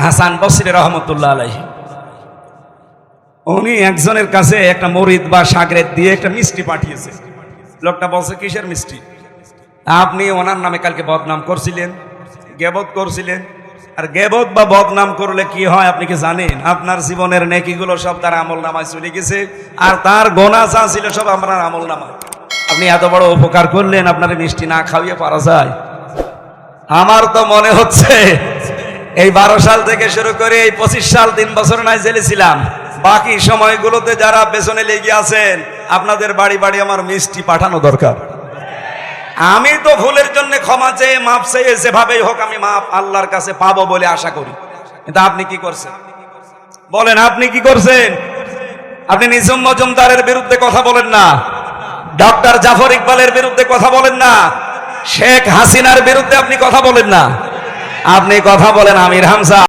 হাসান বসরি রহমতুল্লাহ আলাইহি, উনি একজনের কাছে একটা মরিদ বা শাগরেদ দিয়ে একটা মিষ্টি পাঠিয়েছে। লোকটা বলছে, কিসের মিষ্টি? আপনি ওনার নামে কালকে বদনাম করছিলেন, গেবত করছিলেন। আর গেবত বা বদনাম করলে কি হয় আপনি কি জানেন? আপনার জীবনের নেকিগুলো সব তার আমল নামায় চলে গেছে, আর তার গোনা যা ছিল সব আপনার আমল নামায়। আপনি এত বড় উপকার করলেন, আপনার মিষ্টি না খাওয়িয়ে পারা যায়? আমার তো মনে হচ্ছে এই 12 সাল থেকে শুরু করে এই 25 সাল 3 বছর নাই জেলে ছিলাম, বাকি সময়গুলোতে যারা পেছনে লেগে আছেন, আপনাদের বাড়ি বাড়ি আমার মিষ্টি পাঠানো দরকার। আমি তো ভুলের জন্য ক্ষমা চেয়ে মাপ চেয়ে যেভাবেই হোক আমি মাপ আল্লাহর কাছে পাবো বলে আশা করি। কিন্তু আপনি কি করছেন বলেন? আপনি কি করছেন? আপনি নিঝুম মজুমদারের বিরুদ্ধে কথা বলেন না, ডক্টর জাফর ইকবালের বিরুদ্ধে কথা বলেন না, শেখ হাসিনার বিরুদ্ধে আপনি কথা বলেন না, আপনি কথা বলেন আমির হামজা।